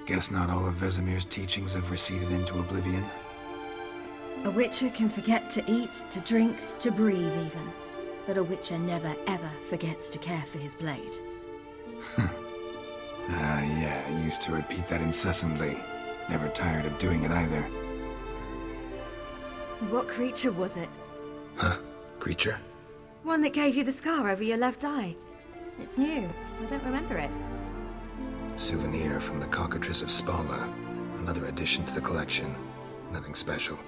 Guess not all of Vesemir's teachings have receded into oblivion. A Witcher can forget to eat, to drink, to breathe even. But a Witcher never ever forgets to care for his blade. Yeah, I used to repeat that incessantly. Never tired of doing it either. What creature was it? Huh? Creature? One that gave you the scar over your left eye. It's new. I don't remember it. Souvenir from the Cockatrice of Spala. Another addition to the collection. Nothing special.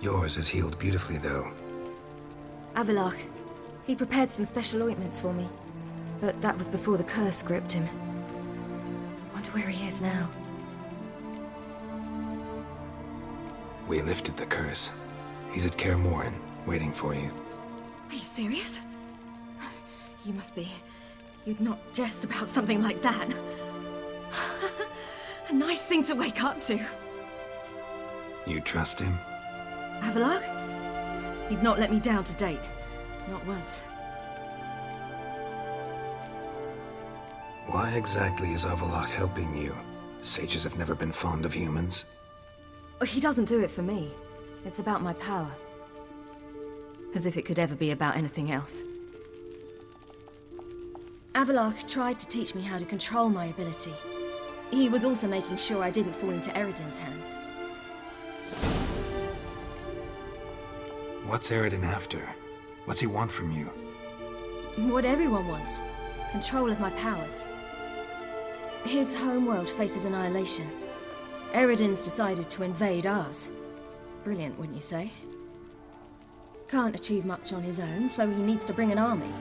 Yours is healed beautifully, though. Avallac'h. He prepared some special ointments for me. But that was before the curse gripped him. Wonder where he is now. We lifted the curse. He's at Kaer Morhen, waiting for you. Are you serious? You must be. You'd not jest about something like that. A nice thing to wake up to. You trust him? Avallac'h? He's not let me down to date. Not once. Why exactly is Avallac'h helping you? Sages have never been fond of humans. He doesn't do it for me. It's about my power. As if it could ever be about anything else. Avallac'h tried to teach me how to control my ability. He was also making sure I didn't fall into Eredin's hands. What's Eredin after? What's he want from you? What everyone wants. Control of my powers. His homeworld faces annihilation. Eredin's decided to invade ours. Brilliant, wouldn't you say? Can't achieve much on his own, so he needs to bring an army.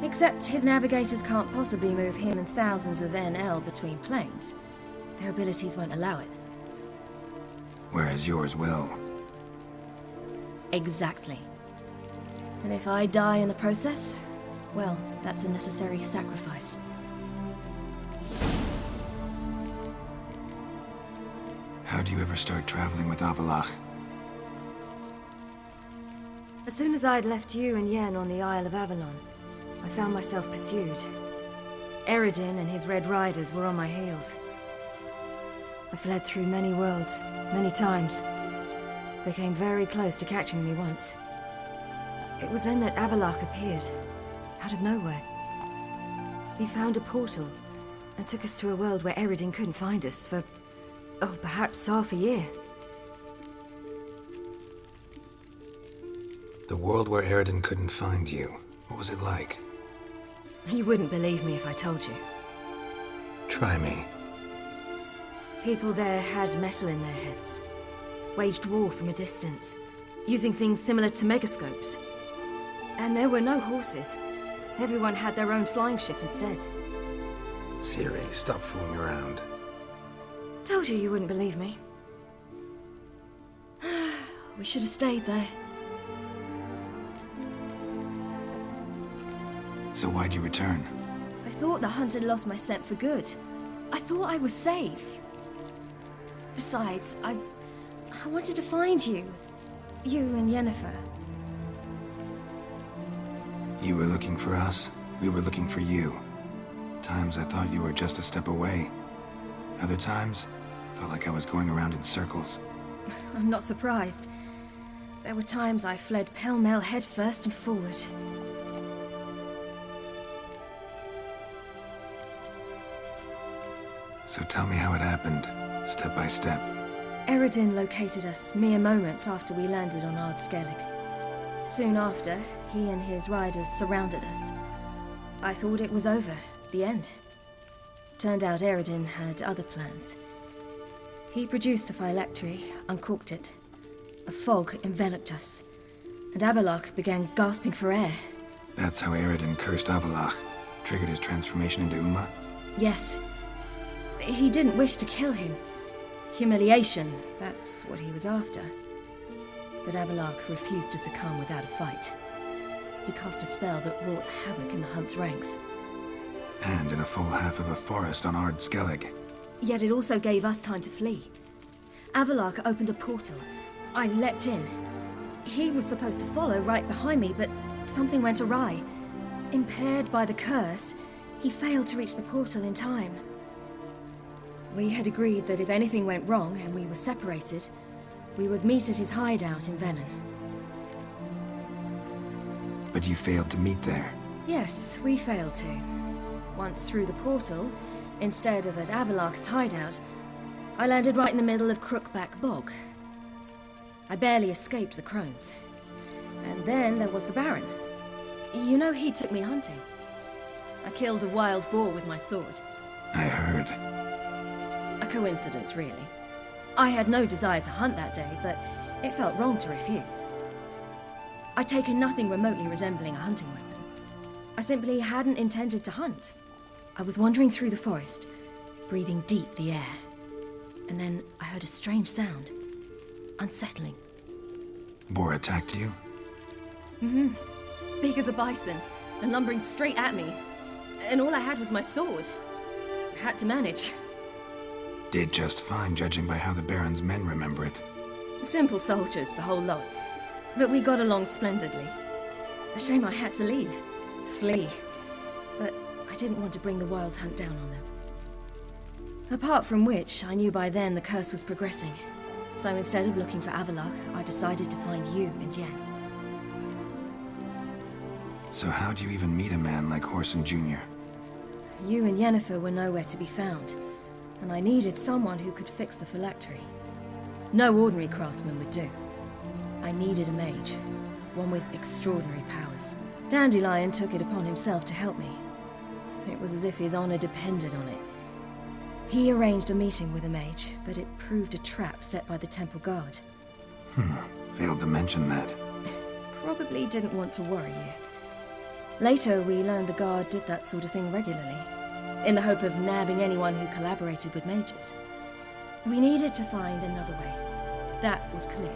Except his navigators can't possibly move him and thousands of NL between planes. Their abilities won't allow it. Whereas yours will. Exactly. And if I die in the process, well, that's a necessary sacrifice. How do you ever start traveling with Avallac'h? As soon as I'd left you and Yen on the Isle of Avalon, I found myself pursued. Eredin and his Red Riders were on my heels. I fled through many worlds, many times. They came very close to catching me once. It was then that Avallac'h appeared, out of nowhere. He found a portal, and took us to a world where Eredin couldn't find us for, oh, perhaps half a year. The world where Eredin couldn't find you. What was it like? You wouldn't believe me if I told you. Try me. People there had metal in their heads. Waged war from a distance, using things similar to megascopes. And there were no horses. Everyone had their own flying ship instead. Ciri, stop fooling around. Told you wouldn't believe me. We should have stayed there. So why'd you return? I thought the hunt had lost my scent for good. I thought I was safe. Besides, I wanted to find you. You and Yennefer. You were looking for us, we were looking for you. Times I thought you were just a step away. Other times, felt like I was going around in circles. I'm not surprised. There were times I fled pell-mell headfirst and forward. So tell me how it happened, step by step. Eredin located us mere moments after we landed on Ard Skellig. Soon after, he and his riders surrounded us. I thought it was over, the end. Turned out Eredin had other plans. He produced the phylactery, uncorked it. A fog enveloped us, and Avallac'h began gasping for air. That's how Eredin cursed Avallac'h, triggered his transformation into Uma? Yes. He didn't wish to kill him. Humiliation, that's what he was after. But Avallac'h refused to succumb without a fight. He cast a spell that wrought havoc in the hunt's ranks. And in a full half of a forest on Ard Skellig. Yet it also gave us time to flee. Avallac'h opened a portal. I leapt in. He was supposed to follow right behind me, but something went awry. Impaired by the curse, he failed to reach the portal in time. We had agreed that if anything went wrong and we were separated, we would meet at his hideout in Velen. But you failed to meet there. Yes, we failed to. Once through the portal, instead of at Avalok's hideout, I landed right in the middle of Crookback Bog. I barely escaped the crones. And then there was the Baron. You know, he took me hunting. I killed a wild boar with my sword. I heard. A coincidence, really. I had no desire to hunt that day, but it felt wrong to refuse. I'd taken nothing remotely resembling a hunting weapon. I simply hadn't intended to hunt. I was wandering through the forest, breathing deep the air. And then I heard a strange sound. Unsettling. Boar attacked you? Mm-hmm. Big as a bison, and lumbering straight at me. And all I had was my sword. Had to manage. Did just fine, judging by how the Baron's men remember it. Simple soldiers, the whole lot. But we got along splendidly. A shame I had to leave. Flee. But I didn't want to bring the wild hunt down on them. Apart from which, I knew by then the curse was progressing. So instead of looking for Avalok, I decided to find you and Yen. So how'd you even meet a man like Horson Jr.? You and Yennefer were nowhere to be found, and I needed someone who could fix the phylactery. No ordinary craftsman would do. I needed a mage, one with extraordinary powers. Dandelion took it upon himself to help me. It was as if his honor depended on it. He arranged a meeting with a mage, but it proved a trap set by the temple guard. Failed to mention that. Probably didn't want to worry you. Later, we learned the guard did that sort of thing regularly, in the hope of nabbing anyone who collaborated with mages. We needed to find another way. That was clear.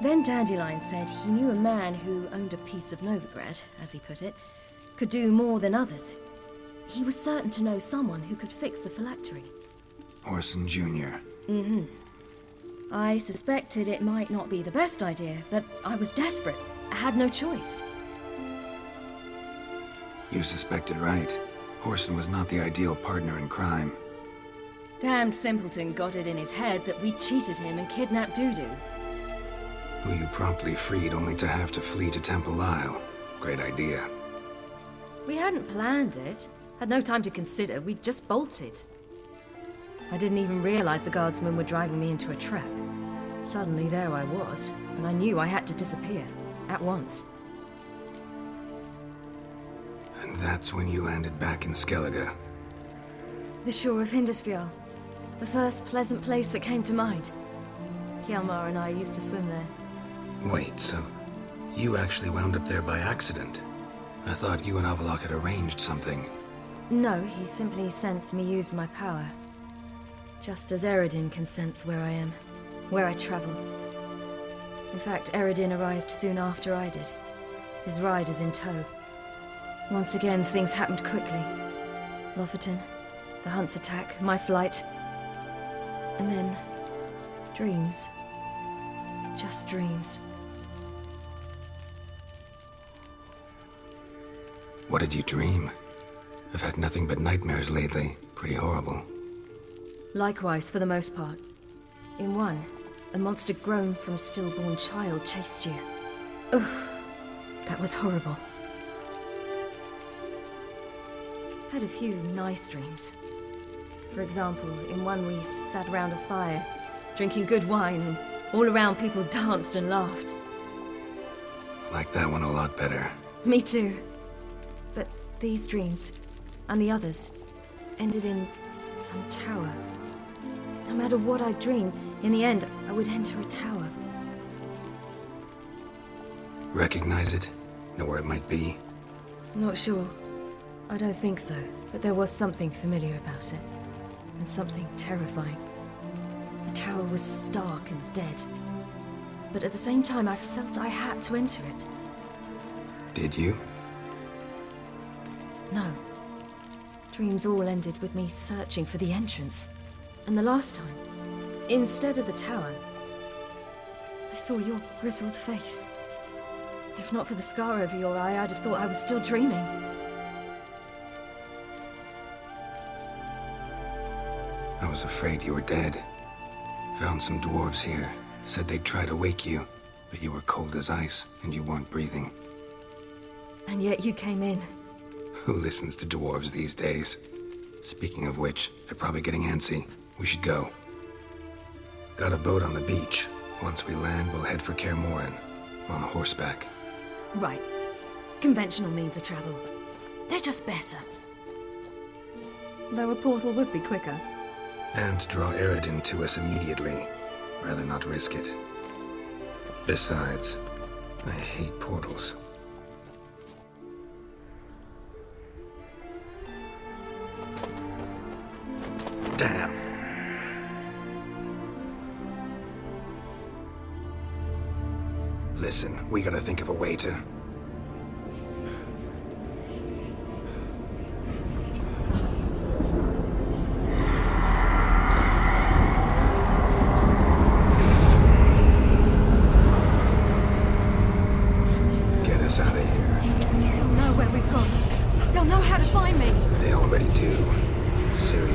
Then Dandelion said he knew a man who owned a piece of Novigrad, as he put it, could do more than others. He was certain to know someone who could fix the phylactery. Horson Jr. Mm-hmm. I suspected it might not be the best idea, but I was desperate. I had no choice. You suspected right. Horson was not the ideal partner in crime. Damned simpleton got it in his head that we cheated him and kidnapped Dudu. Who you promptly freed only to have to flee to Temple Isle. Great idea. We hadn't planned it. Had no time to consider. We just bolted. I didn't even realize the guardsmen were driving me into a trap. Suddenly there I was, and I knew I had to disappear. At once. And that's when you landed back in Skellige. The shore of Hindisfjall. The first pleasant place that came to mind. Hjalmar and I used to swim there. Wait, so you actually wound up there by accident? I thought you and Avalok had arranged something. No, he simply sensed me use my power. Just as Eredin can sense where I am, where I travel. In fact, Eredin arrived soon after I did. His riders in tow. Once again, things happened quickly. Lofoten, the hunt's attack, my flight. And then, dreams. Just dreams. What did you dream? I've had nothing but nightmares lately. Pretty horrible. Likewise, for the most part. In one, a monster grown from a stillborn child chased you. Ugh, that was horrible. Had a few nice dreams. For example, in one we sat around a fire, drinking good wine, and all around people danced and laughed. I like that one a lot better. Me too. But these dreams, and the others, ended in some tower. No matter what I dreamed, in the end, I would enter a tower. Recognize it? Know where it might be? Not sure. I don't think so, but there was something familiar about it. And something terrifying. The tower was stark and dead. But at the same time, I felt I had to enter it. Did you? No. Dreams all ended with me searching for the entrance. And the last time, instead of the tower, I saw your grizzled face. If not for the scar over your eye, I'd have thought I was still dreaming. I was afraid you were dead. Found some dwarves here. Said they'd try to wake you, but you were cold as ice, and you weren't breathing. And yet you came in. Who listens to dwarves these days? Speaking of which, they're probably getting antsy. We should go. Got a boat on the beach. Once we land, we'll head for Kaer Morhen. On horseback. Right. Conventional means of travel. They're just better. Though a portal would be quicker. And draw Eredin to us immediately. Rather not risk it. Besides, I hate portals. Damn. Listen, we gotta think of a way to... Get us out of here. They'll know where we've gone. They'll know how to find me. They already do. Cirilla